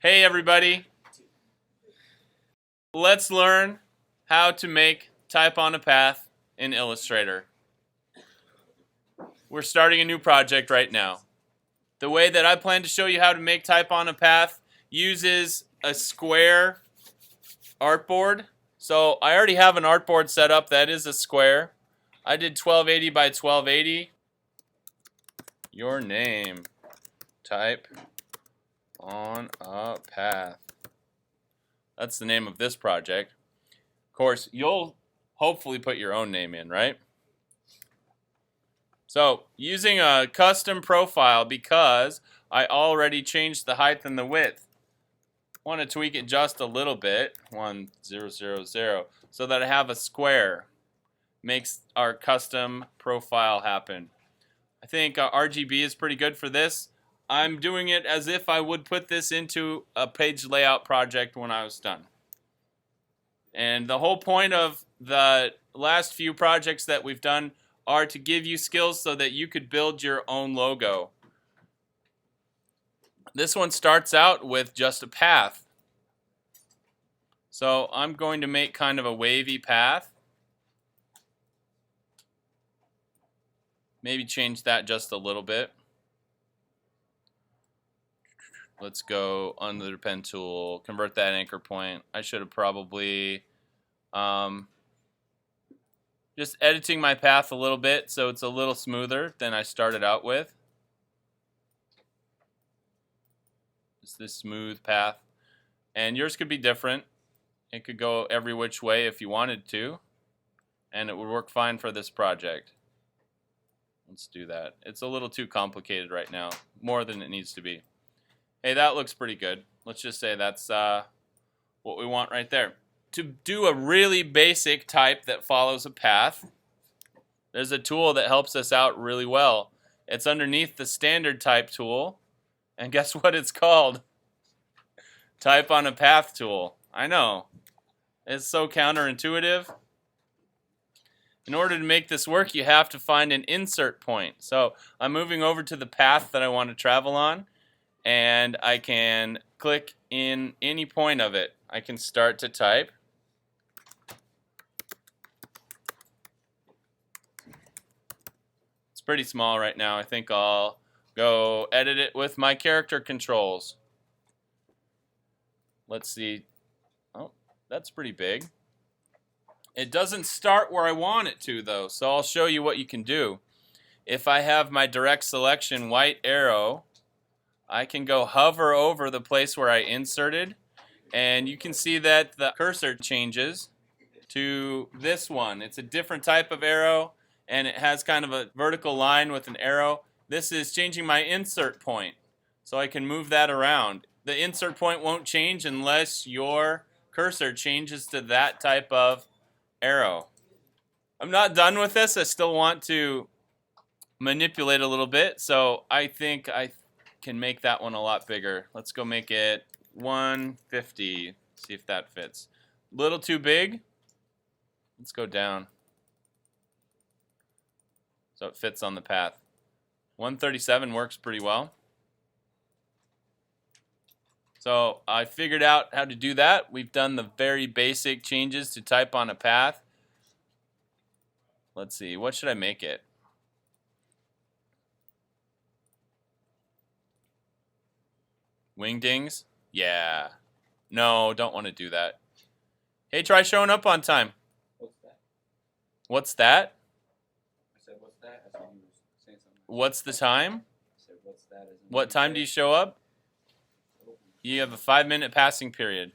Hey everybody, let's learn how to make type on a path in Illustrator. We're starting a new project right now. The way that I plan to show you how to make type on a path uses a square artboard. So I already have an artboard set up that is a square. I did 1280 by 1280. Your name, type on a path. That's the name of this project. Of course, you'll hopefully put your own name in, right? So, using a custom profile because I already changed the height and the width. I want to tweak it just a little bit, 1, 0, 0, 0, so that I have a square. Makes our custom profile happen. I think RGB is pretty good for this. I'm doing it as if I would put this into a page layout project when I was done. And the whole point of the last few projects that we've done are to give you skills so that you could build your own logo. This one starts out with just a path. So I'm going to make kind of a wavy path. Maybe change that just a little bit. Let's go under the pen tool, convert that anchor point. I should have probably just editing my path a little bit so it's a little smoother than I started out with. It's this smooth path. And yours could be different. It could go every which way if you wanted to. And it would work fine for this project. Let's do that. It's a little too complicated right now. More than it needs to be. Hey, that looks pretty good. Let's just say that's what we want right there. To do a really basic type that follows a path, there's a tool that helps us out really well. It's underneath the standard type tool. And guess what it's called? Type on a path tool. I know. It's so counterintuitive. In order to make this work, you have to find an insert point. So I'm moving over to the path that I want to travel on, and I can click in any point of it. I can start to type. It's pretty small right now. I think I'll go edit it with my character controls. Let's see. Oh, that's pretty big. It doesn't start where I want it to, though, so I'll show you what you can do. If I have my direct selection white arrow, I can go hover over the place where I inserted, and you can see that the cursor changes to this one. It's a different type of arrow, and it has kind of a vertical line with an arrow. This is changing my insert point, so I can move that around. The insert point won't change unless your cursor changes to that type of arrow. I'm not done with this. I still want to manipulate a little bit, so I think I can make that one a lot bigger. Let's go make it 150. See if that fits. A little too big. Let's go down so it fits on the path. 137 works pretty well. So I figured out how to do that. We've done the very basic changes to type on a path. Let's see, what should I make it? Wingdings? Yeah. No, don't want to do that. Hey, try showing up on time. What's that? What's that? I said, what's that? I thought you were saying something. What's the time? I said, what's that? As in What time do you show up? You have a 5-minute passing period.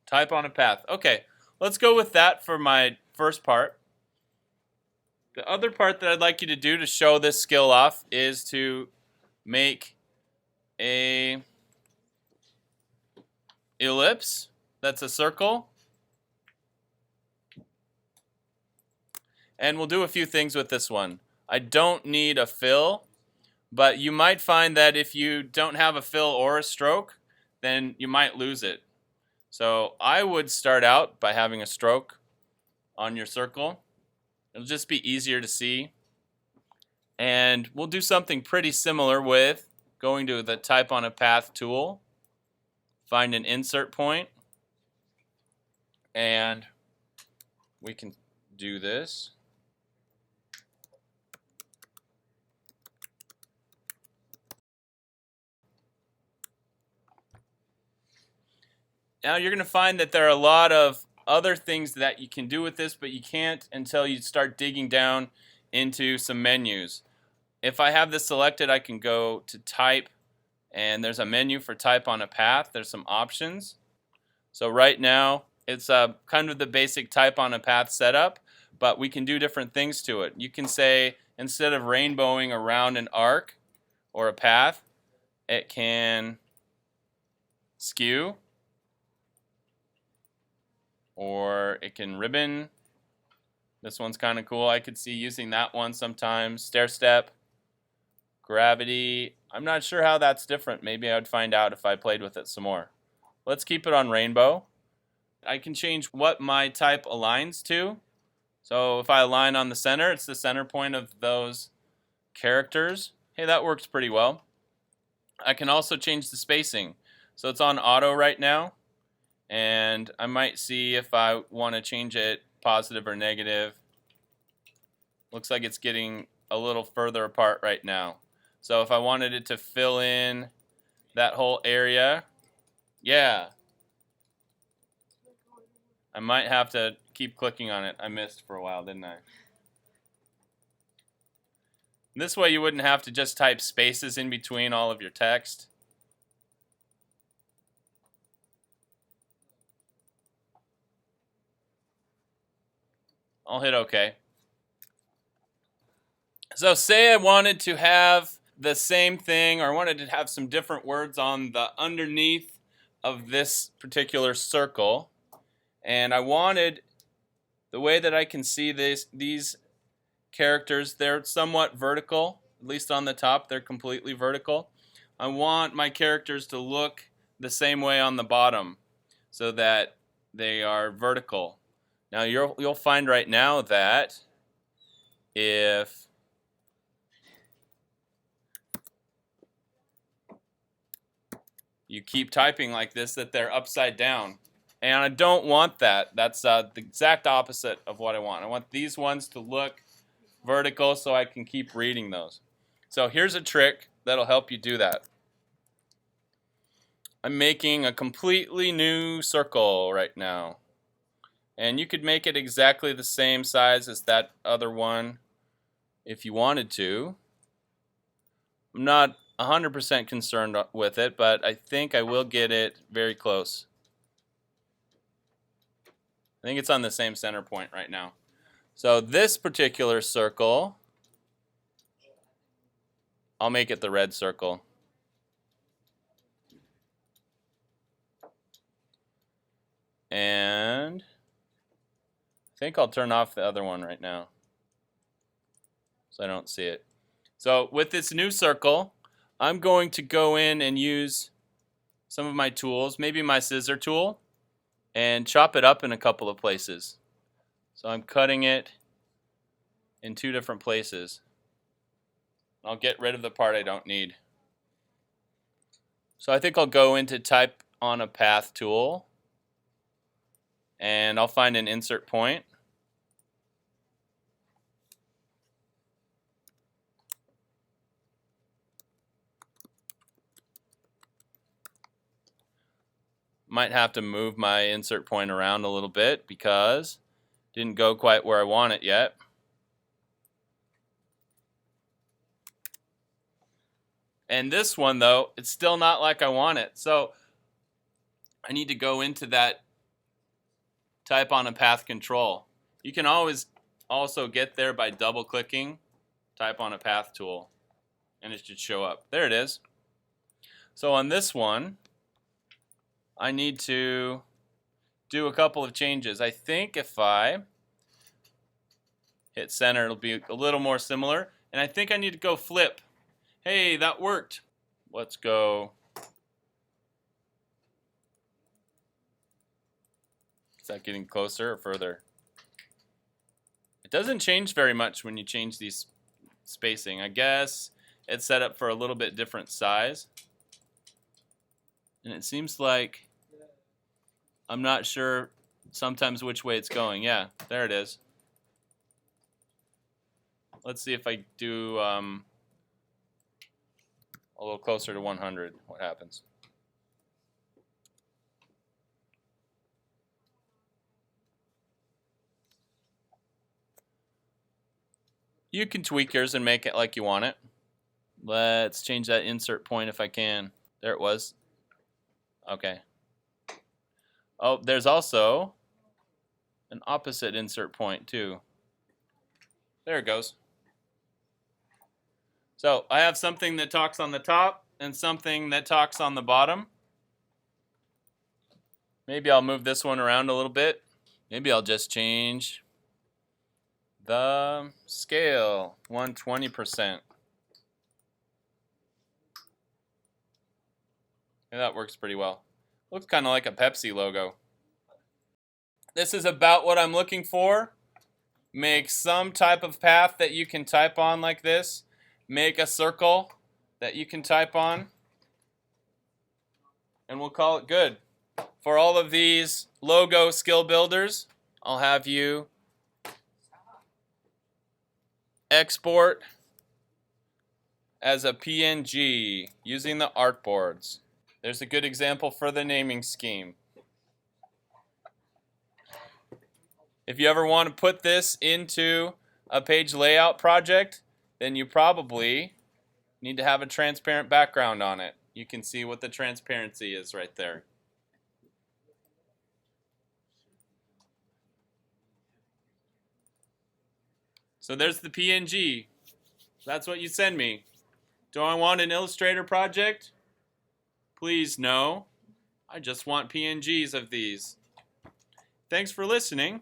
Type on a path. Okay, let's go with that for my first part. The other part that I'd like you to do to show this skill off is to make a ellipse that's a circle. And we'll do a few things with this one. I don't need a fill, but you might find that if you don't have a fill or a stroke, then you might lose it. So I would start out by having a stroke on your circle. It'll just be easier to see. And we'll do something pretty similar with going to the Type on a Path tool, find an insert point, and we can do this. Now you're going to find that there are a lot of other things that you can do with this, but you can't until you start digging down into some menus. If I have this selected, I can go to Type, and there's a menu for Type on a Path. There's some options. So right now, it's kind of the basic Type on a Path setup, but we can do different things to it. You can say, instead of rainbowing around an arc or a path, it can skew, or it can ribbon. This one's kind of cool. I could see using that one sometimes. Stair step, gravity. I'm not sure how that's different. Maybe I would find out if I played with it some more. Let's keep it on rainbow. I can change what my type aligns to. So if I align on the center, it's the center point of those characters. Hey, that works pretty well. I can also change the spacing. So it's on auto right now. And I might see if I want to change it positive or negative. Looks like it's getting a little further apart right now. So if I wanted it to fill in that whole area, yeah, I might have to keep clicking on it. I missed for a while, didn't I? This way you wouldn't have to just type spaces in between all of your text. I'll hit OK. So say I wanted to have the same thing, or I wanted to have some different words on the underneath of this particular circle. And I wanted, the way that I can see these characters, they're somewhat vertical, at least on the top, they're completely vertical. I want my characters to look the same way on the bottom so that they are vertical. Now you'll find right now that if you keep typing like this, that they're upside down. And I don't want that. That's the exact opposite of what I want. I want these ones to look vertical so I can keep reading those. So here's a trick that'll help you do that. I'm making a completely new circle right now. And you could make it exactly the same size as that other one if you wanted to. I'm not 100% concerned with it, but I think I will get it very close. I think it's on the same center point right now. So this particular circle, I'll make it the red circle. And I think I'll turn off the other one right now so I don't see it. So with this new circle, I'm going to go in and use some of my tools, maybe my scissor tool, and chop it up in a couple of places. So I'm cutting it in 2 different places. I'll get rid of the part I don't need. So I think I'll go into Type on a Path tool, and I'll find an insert point. Might have to move my insert point around a little bit because it didn't go quite where I want it yet. And this one, though, it's still not like I want it. So I need to go into that Type on a Path control. You can always also get there by double-clicking Type on a Path tool, and it should show up. There it is. So on this one, I need to do a couple of changes. I think if I hit center, it'll be a little more similar. And I think I need to go flip. Hey, that worked. Let's go. Is that getting closer or further? It doesn't change very much when you change these spacing. I guess it's set up for a little bit different size. And it seems like I'm not sure sometimes which way it's going. Yeah, there it is. Let's see if I do a little closer to 100, what happens. You can tweak yours and make it like you want it. Let's change that insert point if I can. There it was. Okay. Oh, there's also an opposite insert point too. There it goes. So I have something that talks on the top and something that talks on the bottom. Maybe I'll move this one around a little bit. Maybe I'll just change the scale, 120%. Yeah, that works pretty well. Looks kind of like a Pepsi logo. This is about what I'm looking for. Make some type of path that you can type on like this. Make a circle that you can type on. And we'll call it good. For all of these logo skill builders, I'll have you export as a PNG using the artboards. There's a good example for the naming scheme. If you ever want to put this into a page layout project, then you probably need to have a transparent background on it. You can see what the transparency is right there. So there's the PNG. That's what you send me. Do I want an Illustrator project? Please no. I just want PNGs of these. Thanks for listening.